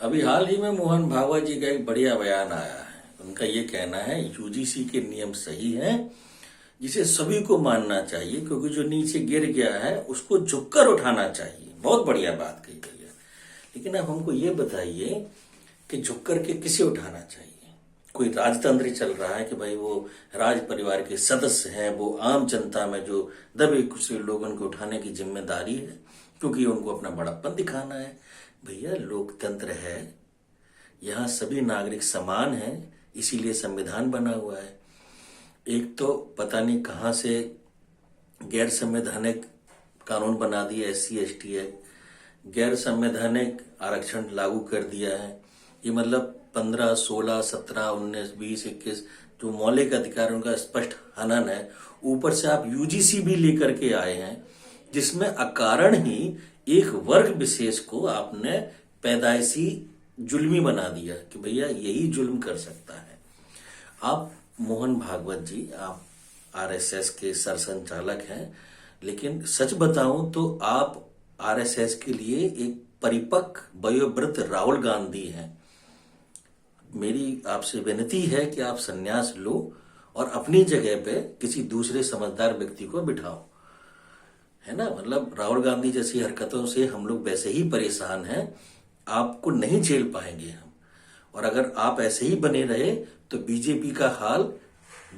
अभी हाल ही में मोहन भागवत जी का एक बढ़िया बयान आया है। उनका ये कहना है यूजीसी के नियम सही हैं, जिसे सभी को मानना चाहिए, क्योंकि जो नीचे गिर गया है उसको झुककर उठाना चाहिए। बहुत बढ़िया बात कही गई है। लेकिन अब हमको ये बताइए कि झुककर के किसे उठाना चाहिए। कोई राजतंत्र चल रहा है कि भाई वो राज परिवार के सदस्य हैं, वो आम जनता में जो दबे कुचले लोगों को उठाने की जिम्मेदारी है, क्योंकि उनको अपना बड़प्पन दिखाना है। भैया लोकतंत्र है, यहाँ सभी नागरिक समान हैं, इसीलिए संविधान बना हुआ है। एक तो पता नहीं कहाँ से गैर संवैधानिक कानून बना दिया, SC ST एक्ट, गैर संवैधानिक आरक्षण लागू कर दिया है। ये मतलब 15, 16, 17, 19, 20, 21 जो मौलिक अधिकारों का स्पष्ट हनन है। ऊपर से आप UGC भी लेकर के आए हैं, जिसमें अकारण ही एक वर्ग विशेष को आपने पैदाइशी जुल्मी बना दिया कि भैया यही जुल्म कर सकता है। आप मोहन भागवत जी, आप RSS के सरसंचालक हैं, लेकिन सच बताऊं तो आप RSS के लिए एक परिपक्व वयोवृद्ध राहुल गांधी हैं। मेरी आपसे विनती है कि आप संन्यास लो और अपनी जगह पे किसी दूसरे समझदार व्यक्ति को बिठाओ, है ना। मतलब राहुल गांधी जैसी हरकतों से हम लोग वैसे ही परेशान हैं, आपको नहीं झेल पाएंगे हम। और अगर आप ऐसे ही बने रहे तो बीजेपी का हाल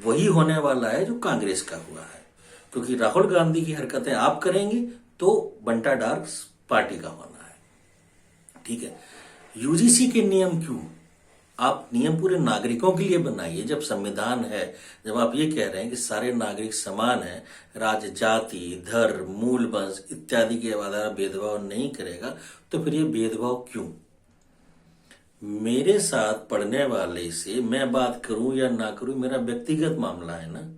वही होने वाला है जो कांग्रेस का हुआ है, क्योंकि राहुल गांधी की हरकतें आप करेंगे तो बंटा डार्क पार्टी का होना है। ठीक है, UGC के नियम क्यों? आप नियम पूरे नागरिकों के लिए बनाइए। जब संविधान है, जब आप ये कह रहे हैं कि सारे नागरिक समान हैं, राज्य, जाति, धर्म, मूल वंश इत्यादि के आधार भेदभाव नहीं करेगा, तो फिर ये भेदभाव क्यों? मेरे साथ पढ़ने वाले से मैं बात करूं या ना करूं, मेरा व्यक्तिगत मामला है ना।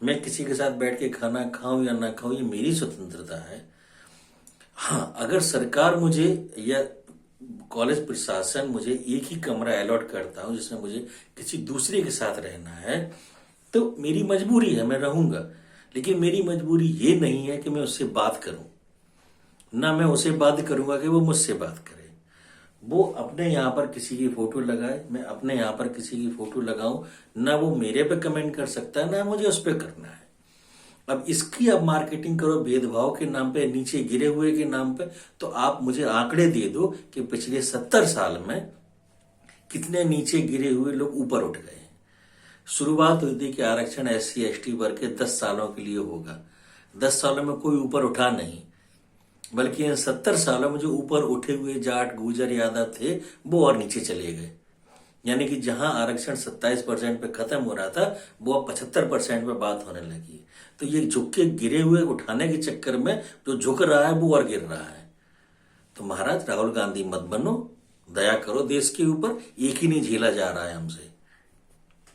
मैं किसी के साथ बैठ के खाना खाऊं या ना खाऊं, ये मेरी स्वतंत्रता है। हाँ, अगर सरकार मुझे या कॉलेज प्रशासन मुझे एक ही कमरा अलॉट करता हूं जिसमें मुझे किसी दूसरे के साथ रहना है, तो मेरी मजबूरी है, मैं रहूंगा। लेकिन मेरी मजबूरी ये नहीं है कि मैं उससे बात करूं, ना मैं उसे बात करूंगा कि वो मुझसे बात करे। वो अपने यहाँ पर किसी की फोटो लगाए, मैं अपने यहाँ पर किसी की फोटो लगाऊं, ना वो मेरे पे कमेंट कर सकता है, ना मुझे उस पर करना है। अब इसकी अब मार्केटिंग करो भेदभाव के नाम पे, नीचे गिरे हुए के नाम पे, तो आप मुझे आंकड़े दे दो कि पिछले 70 साल में कितने नीचे गिरे हुए लोग ऊपर उठ गए। शुरुआत हुई थी कि आरक्षण SC ST वर्ग के 10 सालों के लिए होगा। 10 सालों में कोई ऊपर उठा नहीं, बल्कि इन 70 सालों में जो ऊपर उठे हुए जाट, गुजर, यादव थे, वो और नीचे चले गए। यानी कि जहां आरक्षण 27% पे खत्म हो रहा था, वो अब 75% पे बात होने लगी। तो ये झुक के गिरे हुए उठाने के चक्कर में जो झुक रहा है वो और गिर रहा है। तो महाराज राहुल गांधी मत बनो, दया करो देश के ऊपर। एक ही नहीं झेला जा रहा है हमसे।